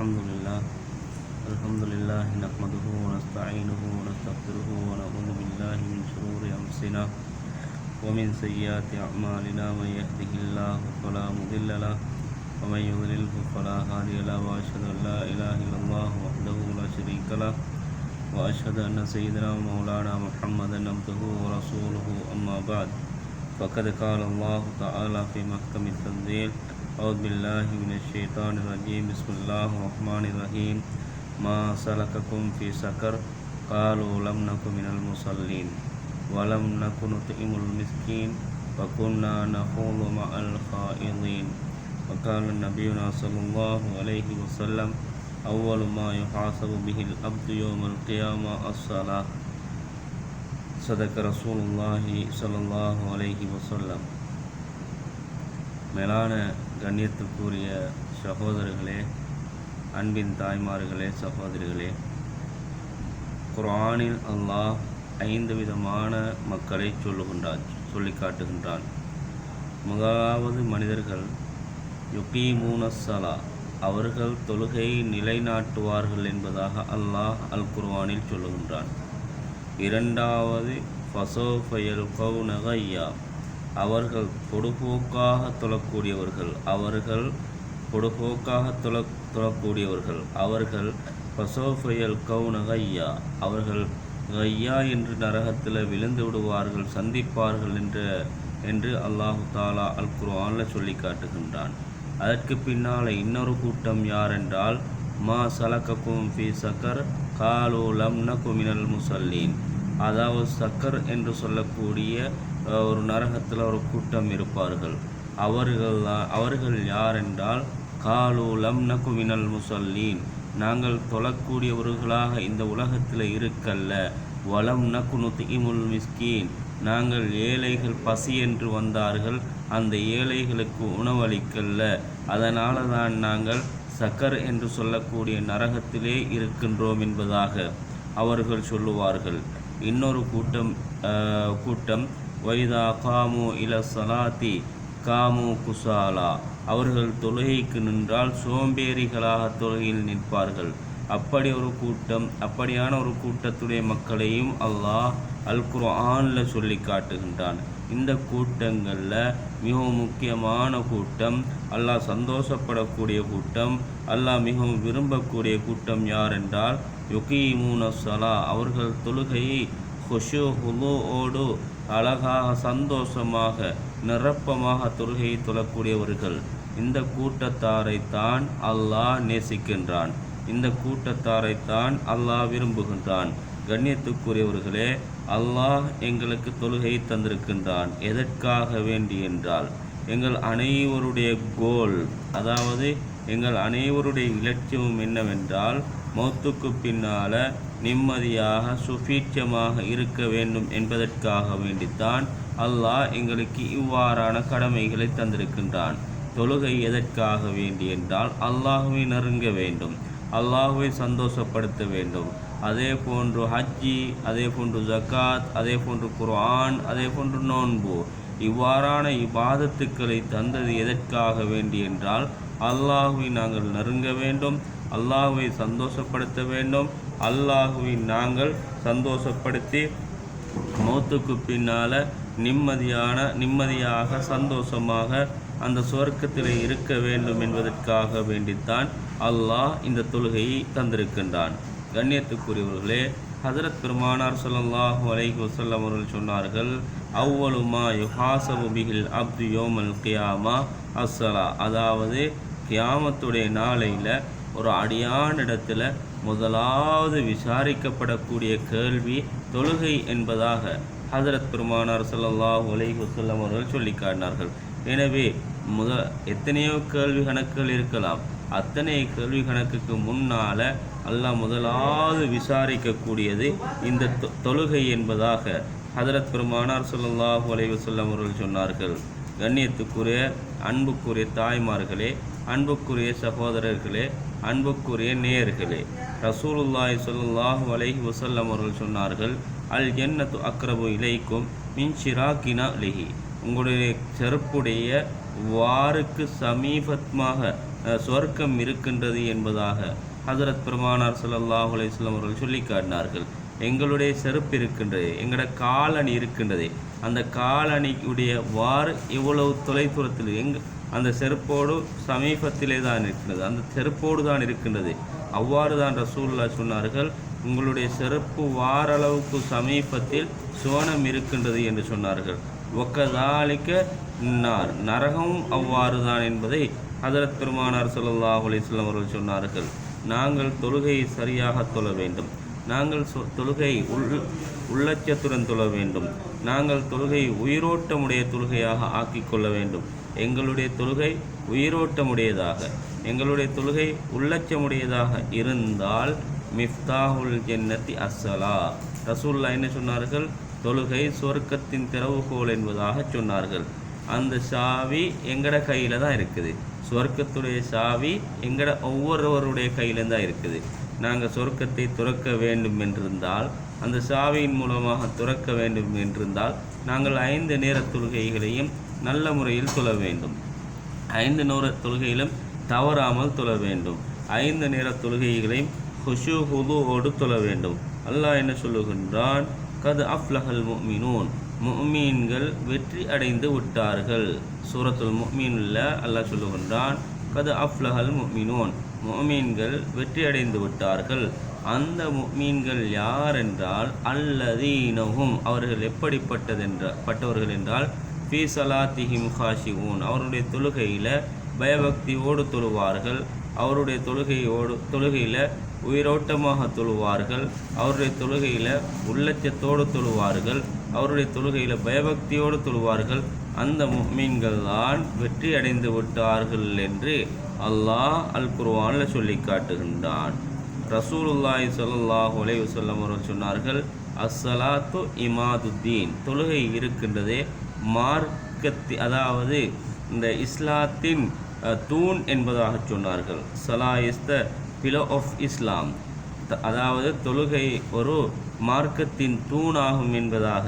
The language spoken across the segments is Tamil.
الحمد لله نحمده ونستعينه ونستغفره ونعوذ بالله من شرور أنفسنا ومن سيئات أعمالنا من يهده الله فلا مضل له ومن يضلله فلا هادي له وأشهد أن لا إله إلا الله وحده لا شريك له وأشهد أن سيدنا ومولانا محمدا عبده ورسوله أما بعد فقد قال الله تعالى في محكم التنزيل أعوذ بالله من الشيطان الرجيم بسم الله الرحمن الرحيم ما سلككم في سقر قالوا لم نكن من المصلين ولم نكن نطعم المسكين وكنا نخوض مع الخائضين وقال نبينا صلى الله عليه وسلم أول ما يحاسب به العبد يوم القيامة الصلاة صدق رسول الله صلى الله عليه وسلم. மேலான கண்ணியத்துக்குரிய சகோதரர்களே, அன்பின் தாய்மார்களே, சகோதரிகளே, குர்ஆனில் அல்லாஹ் 5 விதமான மக்களை சொல்லி காட்டுகின்றான். முதலாவது மனிதர்கள் யுகீமூன ஸலா, அவர்கள் தொழுகையை நிலைநாட்டுவார்கள் என்பதாக அல்லாஹ் அல் குர்ஆனில் சொல்லுகின்றான். இரண்டாவது ஃபஸௌஃப யல்கௌன கய்யா, அவர்கள் பொடுபோக்காக தொழக்கூடியவர்கள், அவர்கள் ஃபஸௌஃப யல்கௌன கய்யா, அவர்கள் கய்யா என்று நரகத்தில் விழுந்து விடுவார்கள், சந்திப்பார்கள் என்று அல்லாஹு தாலா அல் குர்ஆனில் சொல்லி காட்டுகின்றான். அதற்கு பின்னால் இன்னொரு கூட்டம் யார் என்றால் மா சலக்கக்கும் ஃபீ சக்கர் காலு லம் நகு மினல் முஸல்லீன், அதாவது சக்கர் என்று சொல்லக்கூடிய ஒரு நரகத்தில் ஒரு கூட்டம் இருப்பார்கள். அவர்கள் யார் என்றால் காலு லம் நகு மினல் முஸல்லீன், நாங்கள் தொழக்கூடியவர்களாக இந்த உலகத்தில் இருக்கல்ல. வலம் நகு நுத்இமுல் மிஸ்கீன், நாங்கள் ஏழைகள் பசி என்று வந்தார்கள், அந்த ஏழைகளுக்கு உணவளிக்கல்ல, அதனால தான் நாங்கள் சக்கர் என்று சொல்லக்கூடிய நரகத்திலே இருக்கின்றோம் என்பதாக அவர்கள் சொல்லுவார்கள். இன்னொரு கூட்டம் வைதா காமு இல சலாத்தி காமு குசாலா, அவர்கள் தொழுகைக்கு நின்றால் சோம்பேறிகளாக தொழுகையில் நிற்பார்கள். அப்படியான ஒரு கூட்டத்துடைய மக்களையும் அல்லாஹ் அல் குர்ஆனில் சொல்லி காட்டுகின்றான். இந்த கூட்டங்களில் மிகவும் முக்கியமான கூட்டம், அல்லாஹ் சந்தோஷப்படக்கூடிய கூட்டம், அல்லாஹ் மிகவும் விரும்பக்கூடிய கூட்டம் யார் என்றால் யுகீமூன ஸலா, அவர்கள் தொழுகையை ஹுஷு ஹுலூஓடு அழகாக சந்தோஷமாக நிரப்பமாக தொழுகையை தொழக்கூடியவர்கள். இந்த கூட்டத்தாரைத்தான் அல்லாஹ் நேசிக்கின்றான், இந்த கூட்டத்தாரைத்தான் அல்லாஹ் விரும்புகின்றான். கண்ணியத்துக்குரியவர்களே, அல்லாஹ் எங்களுக்கு தொழுகை தந்திருக்கின்றான். எதற்காக வேண்டி என்றால் எங்கள் அனைவருடைய கோல், அதாவது எங்கள் அனைவருடைய இலட்சியமும் என்னவென்றால் மௌத்துக்கு பின்னால் நிம்மதியாக சுபீட்சமாக இருக்க வேண்டும் என்பதற்காக வேண்டித்தான் அல்லாஹ் எங்களுக்கு இவ்வாறான கடமைகளை தந்திருக்கின்றான். தொழுகை எதற்காக வேண்டி என்றால் அல்லாஹுவை நெருங்க வேண்டும், அல்லாஹுவை சந்தோஷப்படுத்த வேண்டும். அதே போன்று ஹஜ்ஜி, அதே போன்று ஜக்காத், அதே போன்று குர்ஆன், அதே போன்று நோன்பு, இவ்வாறான இபாதத்துக்களை தந்தது எதற்காக வேண்டி என்றால் அல்லாஹுவை நாங்கள் நெருங்க வேண்டும், அல்லாஹுவை சந்தோஷப்படுத்த வேண்டும். அல்லாஹுவை நாங்கள் சந்தோஷப்படுத்தி மௌத்துக்கு பின்னால் நிம்மதியாக சந்தோஷமாக அந்த சொர்க்கத்தில் இருக்க வேண்டும் என்பதற்காக வேண்டித்தான் அல்லாஹ் இந்த தொழுகையை தந்திருக்கின்றான். கண்ணியத்துக்குரியவர்களே, ஹஜ்ரத் பெருமானார் ஸல்லல்லாஹு அலைஹி வஸல்லம் அவர்கள் சொன்னார்கள், அவ்வலு மா யுஹாஸபு பிஹில் அப்து யௌமல் கியாமா அஸ்ஸலா, அதாவது கியாமத்துடைய நாளையில் ஒரு அடியானிடத்தில் முதலாவது விசாரிக்கப்படக்கூடிய கேள்வி தொழுகை என்பதாக ஹஜ்ரத் பெருமானார் ஸல்லல்லாஹு அலைஹி வஸல்லம் அவர்கள் சொல்லி காட்டினார்கள். எனவே எத்தனையோ கேள்வி கணக்குகள் இருக்கலாம், அத்தனை கேள்வி கணக்குக்கு முன்னால் அல்லாஹ் முதலாவது விசாரிக்கக்கூடியது இந்த தொழுகை என்பதாக ஹஜ்ரத் பெருமானார் ஸல்லல்லாஹு அலைஹி வஸல்லம் அவர்கள் சொன்னார்கள். கண்ணியத்துக்குரிய அன்புக்குரிய தாய்மார்களே, அன்புக்குரிய சகோதரர்களே, அன்புக்குரிய நேயர்களே, ரசூலுல்லாஹி ஸல்லல்லாஹு அலைஹி வஸல்லம் அவர்கள் சொன்னார்கள், அல் ஜன்னத்து அக்ரபு இலைக்கும் மின் ஷிராக்கினா லிஹி, உங்களுடைய செருப்புடைய வாருக்கு சமீபமாக சுவர்க்கம் இருக்கின்றது என்பதாக ஹஜரத் பெருமானார் ஸல்லல்லாஹு அலைஹி வஸல்லம் அவர்கள் சொல்லி காட்டினார்கள். எங்களுடைய செருப்பு இருக்கின்றது, எங்களோட காலணி இருக்கின்றது, அந்த காலணியுடைய வார் இவ்வளவு தொலைதூரத்தில் அந்த செருப்போடு சமீபத்திலே தான் இருக்கின்றது, அந்த செருப்போடு தான் இருக்கின்றது. அவ்வாறு தான் ரசூலுல்லாஹ் சொன்னார்கள், உங்களுடைய செருப்பு வாரளவுக்கு சமீபத்தில் சுவனம் இருக்கின்றது என்று சொன்னார்கள். ஒக்கதாலிக்க நரகமும் அவ்வாறு தான் என்பதை ஹஜரத் பெருமானார் ஸல்லல்லாஹு அலைஹி வஸல்லம் அவர்கள் சொன்னார்கள். நாங்கள் தொழுகையை சரியாக தொழ வேண்டும், நாங்கள் தொழுகை உள்ளச்சத்துடன் தொழ வேண்டும், நாங்கள் தொழுகை உயிரோட்டமுடைய தொழுகையாக ஆக்கிக்கொள்ள வேண்டும். எங்களுடைய தொழுகை உயிரோட்டமுடையதாக, எங்களுடைய தொழுகை உள்ளச்சமுடையதாக இருந்தால் மிஃப்தாஹுல் ஜன்னத்தி அஸ்ஸலா. ரசூலுல்லாஹ் என்ன சொன்னார்கள்? தொழுகை சொர்க்கத்தின் திறவுகோல் என்பதாக சொன்னார்கள். அந்த சாவி எங்கட கையில் தான் இருக்குது. சொர்க்கத்துடைய சாவி எங்கட ஒவ்வொருவருடைய கையில் தான் இருக்குது. நாங்கள் சொர்க்கத்தை துறக்க வேண்டும் என்றிருந்தால், அந்த சாவியின் மூலமாக துறக்க வேண்டும் என்றிருந்தால், நாங்கள் 5 நேர தொழுகைகளையும் நல்ல முறையில் தொழ வேண்டும். 5 நேர தொழுகையிலும் தவறாமல் தொழ வேண்டும். 5 நேர தொழுகைகளையும் ஹுஷு ஹுதுவோடு தொழ வேண்டும். அல்லாஹ் என்ன சொல்லுகின்றான்? கது அஃப்லஹல் முஃமினூன், முஃமீன்கள் வெற்றி அடைந்து விட்டார்கள். சூரத்துல் முஃமினுல்ல அல்லாஹ் சொல்லுகின்றான், கது அஃப்லஹல் முஃமினூன், முஃமீன்கள் வெற்றி அடைந்து விட்டார்கள். அந்த முஃமீன்கள் யார் என்றால், அல்லதீனஹும், அவர்கள் எப்படிப்பட்டவர்கள் என்றால், ஃபீ ஸலாத்திஹிம் காஷிஊன், அவருடைய தொழுகையில் பயபக்தியோடு தொழுவார்கள், அவருடைய தொழுகையில் உயிரோட்டமாக தொழுவார்கள், அவருடைய தொழுகையில் உள்ளச்சத்தோடு தொழுவார்கள், அவருடைய தொழுகையில் பயபக்தியோடு தொழுவார்கள். அந்த முஃமின்கள் தான் வெற்றி அடைந்து விட்டார்கள் என்று அல்லாஹ் அல் குர்ஆனில் சொல்லி காட்டுகின்றான். ரசூலுல்லாஹி ஸல்லல்லாஹு அலைஹி வஸல்லம் அவர்கள் சொன்னார்கள், அஸ்ஸலாத்து இமாதுத்தீன், தொழுகை இருக்கின்றதே அதாவது இந்த இஸ்லாத்தின் தூண் என்பதாக சொன்னார்கள். ஸலா is the pillar of Islam, அதாவது தொழுகை ஒரு மார்க்கத்தின் தூணாகும் என்பதாக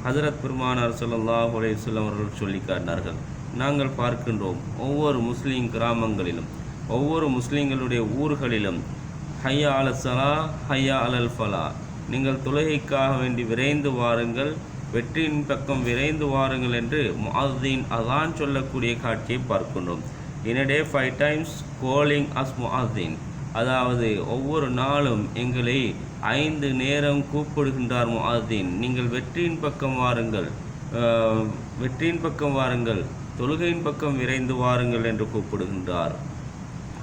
ஹஜரத் பெருமானார் ஸல்லல்லாஹு அலைஹி வஸல்லம் அவர்கள் சொல்லி காட்டினார்கள். நாங்கள் பார்க்கின்றோம், ஒவ்வொரு முஸ்லீம் கிராமங்களிலும், ஒவ்வொரு முஸ்லீம்களுடைய ஊர்களிலும் ஹய்யா அல ஸலா, ஹய்யா அலல் ஃபலா, நீங்கள் தொழுகைக்காக வேண்டி விரைந்து வாருங்கள், வெற்றியின் பக்கம் விரைந்து வாருங்கள் என்று முஅzzின் அதான் சொல்லக்கூடிய காட்சியை பார்க்கின்றோம். In a day 5 times calling us முஅzzின், அதாவது ஒவ்வொரு நாளும் எங்களை 5 நேரம் கூப்பிடுகின்றார் முஅzzின், நீங்கள் வெற்றியின் பக்கம் வாருங்கள், வெற்றியின் பக்கம் வாருங்கள், தொழுகையின் பக்கம் விரைந்து வாருங்கள் என்று கூப்பிடுகின்றார்.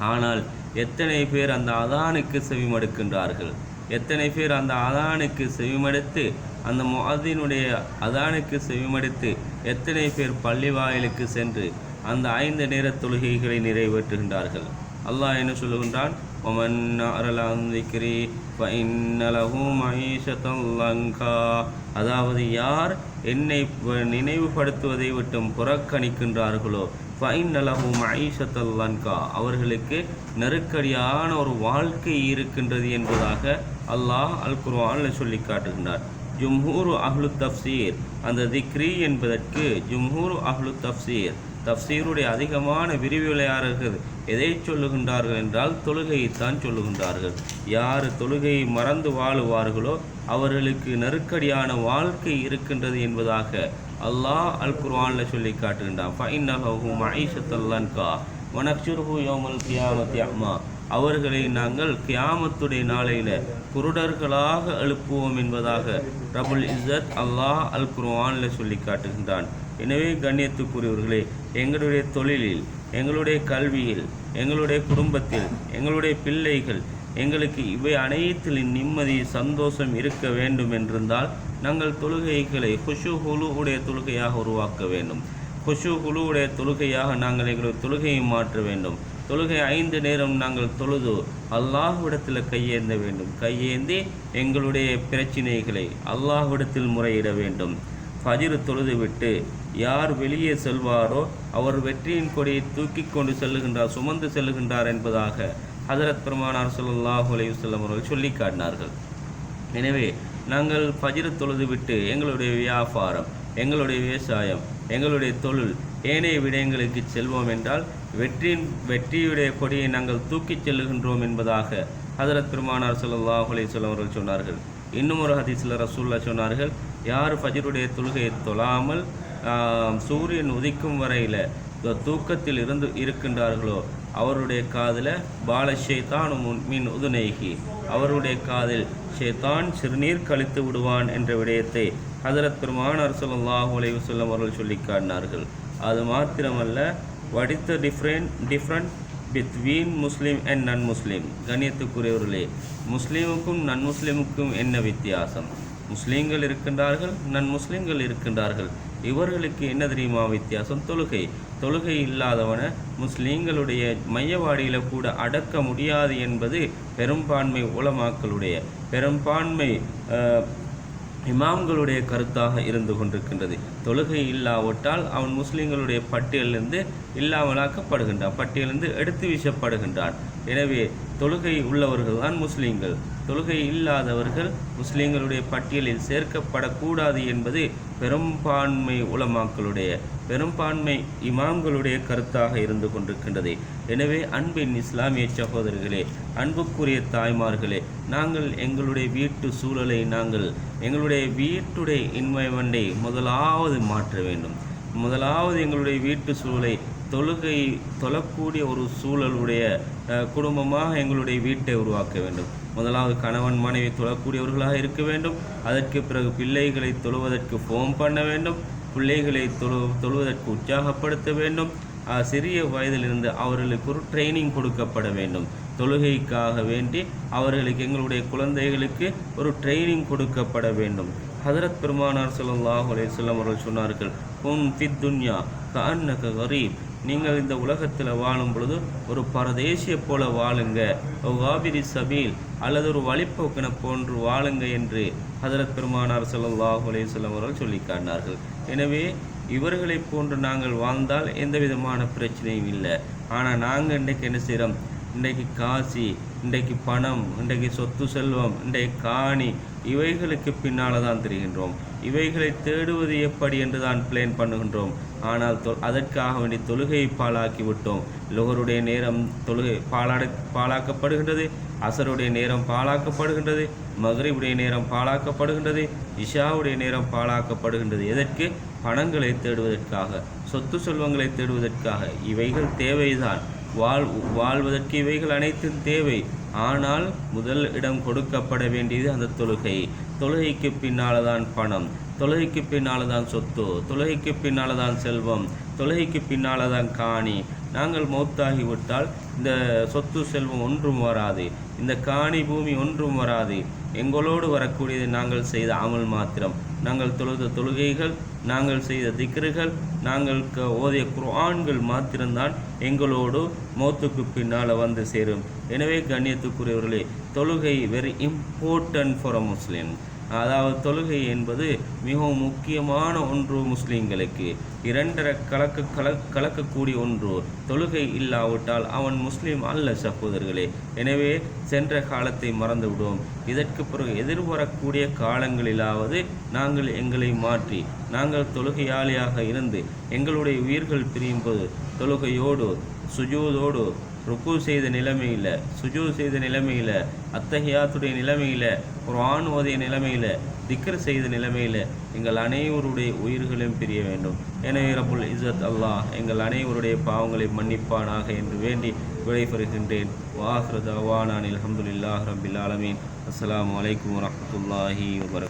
ஆனால் எத்தனை பேர் அந்த அதானுக்கு செவிமடுக்கின்றார்கள்? எத்தனை பேர் அந்த அதானுக்கு செவிமடுத்து, அந்த முஅzzினுடைய அதானுக்கு செவிமடுத்து எத்தனை பேர் பள்ளி வாயிலுக்கு சென்று அந்த 5 நேர தொழுகைகளை நிறைவேற்றுகின்றார்கள்? அல்லாஹ் என்ன சொல்லுகின்றான்? ஒமன் அறல் அந்திக்ரி ஃபஇன்ன லஹு மஈஷத்தன் லங்கா, அதாவது யார் என்னை நினைவுபடுத்துவதை விட்டும் புறக்கணிக்கின்றார்களோ, ஃபஇன்ன லஹு மஈஷத்தன் லங்கா, அவர்களுக்கு நெருக்கடியான ஒரு வாழ்க்கை இருக்கின்றது என்பதாக அல்லாஹ் அல் குர்ஆனில் சொல்லி காட்டுகின்றார். ஜும்ஹூரு அஹ்லு தஃப்சீர், அந்த திக்ரி என்பதற்கு ஜும்ஹூரு அஹ்லு தஃப்சீர், தஃப்சீருடைய அதிகமான விரிவுரையாளர்கள் எதை சொல்லுகின்றார்கள் என்றால் தொழுகையைத்தான் சொல்லுகின்றார்கள். யார் தொழுகையை மறந்து வாழுவார்களோ அவர்களுக்கு நெருக்கடியான வாழ்க்கை இருக்கின்றது என்பதாக அல்லாஹ் அல் குர்ஆனில் சொல்லி காட்டுகின்றான். ஃபஇன்ன லஹு மஈஷத்தன் லன்கா வனஹ்ஷுருஹு யௌமல் கியாமத்தி அம்மா, அவர்களை நாங்கள் கியாமத்துடைய நாளையில் குருடர்களாக எழுப்புவோம் என்பதாக ரபுல் இஸ்ஸத் அல்லாஹ் அல் குர்ஆனில் சொல்லி காட்டுகின்றான். எனவே கண்ணியத்துக்குரியவர்களே, எங்களுடைய தொழிலில், எங்களுடைய கல்வியில், எங்களுடைய குடும்பத்தில், எங்களுடைய பிள்ளைகள், எங்களுக்கு இவை அனைத்திலும் நிம்மதி சந்தோஷம் இருக்க வேண்டும் என்றிருந்தால் நாங்கள் தொழுகைகளை ஹுஷு ஹுலுவுடைய தொழுகையாக உருவாக்க வேண்டும். ஹுஷு ஹுலுவுடைய தொழுகையாக நாங்கள் எங்களுடைய தொழுகையை மாற்ற வேண்டும். தொழுகை 5 நேரம் நாங்கள் தொழுது அல்லாஹ்விடத்தில் கையேந்த வேண்டும். கையேந்தி எங்களுடைய பிரச்சினைகளை அல்லாஹ்விடத்தில் முறையிட வேண்டும். ஃபஜ்ர் தொழுது விட்டு யார் வெளியே செல்வாரோ அவர் வெற்றியின் கொடியை தூக்கி கொண்டு செல்லுகின்றார், சுமந்து செல்லுகின்றார் என்பதாக ஹஜரத் பெருமானார் ஸல்லல்லாஹு அலைஹி வஸல்லம் அவர்கள் சொல்லி காட்டினார்கள். எனவே நாங்கள் ஃபஜ்ர் தொழுது விட்டு எங்களுடைய வியாபாரம், எங்களுடைய விவசாயம், எங்களுடைய தொழில், ஏனைய விடயங்களுக்கு செல்வோம் என்றால் வெற்றியுடைய கொடியை நாங்கள் தூக்கிச் செல்லுகின்றோம் என்பதாக ஹஜரத் பெருமானார் ஸல்லல்லாஹு அலைஹி வஸல்லம் அவர்கள் சொன்னார்கள். இன்னும் ஒரு ஹதீஸில் ரசூலுல்லாஹ் சொன்னார்கள், யார் ஃபஜ்ருடைய தொழுகையை தொழாமல் சூரியன் உதிக்கும் வரையில் தூக்கத்தில் இருக்கின்றார்களோ அவருடைய காதில் பால ஷைத்தானு மின் உதுனைஹி, அவருடைய காதில் ஷைத்தான் சிறுநீர் கழித்து விடுவான் என்ற விடயத்தை ஹஜரத் பெருமானார் ஸல்லல்லாஹு அலைஹி வஸல்லம் அவர்கள் சொல்லி காட்டினார்கள். அது மாத்திரமல்ல, what is the different between Muslim and non Muslim. கண்ணியத்துக்குரியவர்களே, முஸ்லீமுக்கும் நன் முஸ்லீமுக்கும் என்ன வித்தியாசம்? முஸ்லீம்கள் இருக்கின்றார்கள், நன் முஸ்லீம்கள் இருக்கின்றார்கள். இவர்களுக்கு என்ன தெரியுமா வித்தியாசம்? தொழுகை இல்லாதவனை முஸ்லீம்களுடைய மையவாடியில் கூட அடக்க முடியாது என்பது பெரும்பான்மை உலமாக்களுடைய, பெரும்பான்மை இமாம்களுடைய கருத்தாக இருந்து கொண்டிருக்கின்றது. தொழுகை இல்லாவிட்டால் அவன் முஸ்லீம்களுடைய பட்டியலிருந்து இல்லாமலாக்கப்படுகின்றான், பட்டியலிருந்து எடுத்து வீசப்படுகின்றான். எனவே தொழுகை உள்ளவர்கள் தான் முஸ்லீம்கள், தொழுகை இல்லாதவர்கள் முஸ்லீம்களுடைய பட்டியலில் சேர்க்கப்படக்கூடாது என்பது பெரும்பான்மை உலமாக்களுடைய, பெரும்பான்மை இமாம்களுடைய கருத்தாக இருந்து கொண்டிருக்கின்றது. எனவே அன்பின் இஸ்லாமிய சகோதரர்களே, அன்புக்குரிய தாய்மார்களே, நாங்கள் எங்களுடைய வீட்டு சூழலை, நாங்கள் எங்களுடைய வீட்டுடைய என்வைரன்மெண்டை முதலாவது மாற்ற வேண்டும். முதலாவது எங்களுடைய வீட்டு சூழலை தொழக்கூடிய ஒரு சூழலுடைய குடும்பமாக எங்களுடைய வீட்டை உருவாக்க வேண்டும். முதலாவது கணவன் மனைவி தொழக்கூடியவர்களாக இருக்க வேண்டும். அதற்கு பிறகு பிள்ளைகளை தொழுவதற்கு ஃபோம் பண்ண வேண்டும், பிள்ளைகளை தொழுவதற்கு உற்சாகப்படுத்த வேண்டும். சிறிய வயதிலிருந்து அவர்களுக்கு ஒரு ட்ரைனிங் கொடுக்கப்பட வேண்டும். தொழுகைக்காக வேண்டி அவர்களுக்கு, எங்களுடைய குழந்தைகளுக்கு ஒரு ட்ரைனிங் கொடுக்கப்பட வேண்டும். ஹஜரத் பெருமானார் ஸல்லல்லாஹு அலைஹி வஸல்லம் அவர்கள் சொன்னார்கள், குன் ஃபித் துன்யா கஅன்னக கரீப், நீங்கள் இந்த உலகத்தில் வாழும் பொழுது ஒரு பரதேசியை போல வாழுங்க, வாபிரி சபீல், அல்லது ஒரு வழிப்போக்கனை போன்று வாழுங்க என்று ஹஜரத் பெருமானார் ஸல்லல்லாஹு அலைஹி வஸல்லம் அவர்கள் சொல்லி காட்டினார்கள். எனவே இவர்களை போன்று நாங்கள் வாழ்ந்தால் எந்த விதமான பிரச்சனையும் இல்லை. ஆனால் நாங்கள் இன்றைக்கு என்ன செய்கிறோம்? இன்றைக்கு காசி, இன்றைக்கு பணம், இன்றைக்கு சொத்து செல்வம், இன்றைக்கு காணி, இவைகளுக்கு பின்னால் தான் தெரிகின்றோம். இவைகளை தேடுவது எப்படி என்று தான் பிளான் பண்ணுகின்றோம். ஆனால் அதற்காக வேண்டி தொழுகையை பாழாக்கி விட்டோம். லொஹருடைய நேரம் தொழுகை பாழாக்கப்படுகின்றது, அசருடைய நேரம் பாழாக்கப்படுகின்றது, மக்ரிபுடைய நேரம் பாழாக்கப்படுகின்றது, இஷாவுடைய நேரம் பாழாக்கப்படுகின்றது. எதற்கு? பணங்களை தேடுவதற்காக, சொத்து செல்வங்களை தேடுவதற்காக. இவைகள் தேவைதான், வாழ்வதற்கு இவைகள் அனைத்தும் தேவை. ஆனால் முதல் இடம் கொடுக்கப்பட வேண்டியது அந்த தொழுகை. தொழுகைக்கு பின்னால் தான் பணம், தொழுகைக்கு பின்னால் தான் சொத்து, தொழுகைக்கு பின்னால் தான் செல்வம், தொழுகைக்கு பின்னால் தான் காணி. நாங்கள் மௌத்தாகிவிட்டால் இந்த சொத்து செல்வம் ஒன்றும் வராது, இந்த காணி பூமி ஒன்றும் வராது. எங்களோடு வரக்கூடியது நாங்கள் செய்த அமல் மாத்திரம், நாங்கள் தொழுத தொழுகைகள், நாங்கள் செய்த திக்ருகள், நாங்கள் ஓதிய குர்ஆன்கள் மாத்திரம்தான் எங்களோடு மௌத்துக்கு பின்னால் வந்து சேரும். எனவே கண்ணியத்துக்குரியவர்களே, தொழுகை வெரி இம்பார்ட்டன்ட் ஃபார் அ முஸ்லிம். அதாவது தொழுகை என்பது மிகவும் முக்கியமான ஒன்று முஸ்லீம்களுக்கு. இரண்டரை கலக்கக்கூடிய ஒன்று. தொழுகை இல்லாவிட்டால் அவன் முஸ்லீம் அல்ல சகோதரர்களே. எனவே சென்ற காலத்தை மறந்து விடுவோம். இதற்கு பிறகு எதிர்வரக்கூடிய காலங்களிலாவது நாங்கள் எங்களை மாற்றி, நாங்கள் தொழுகையாளியாக இருந்து எங்களுடைய உயிர்கள் பிரியும் போது தொழுகையோடு, சுஜூதோடு, ருக்கு செய்த நிலைமையில், சுஜூத் செய்த நிலைமையில், அத்தஹியாத்துடைய நிலைமையில், குர்ஆன் ஓதிய நிலைமையில், திக்ர் செய்த நிலைமையில் எங்கள் அனைவருடைய உயிர்களையும் பிரிய வேண்டும். எனவே ரப்புல் இஸ்ஸத் அல்லாஹ் எங்கள் அனைவருடைய பாவங்களை மன்னிப்பானாக என்று வேண்டி விடைபெறுகின்றேன். வாஹிரு தஅவானா அல்ஹம்துலில்லாஹி ரப்பில் ஆலமீன். அஸ்ஸலாமு அலைக்கும் வரஹ்மத்துல்லாஹி வபரகாத்துஹு.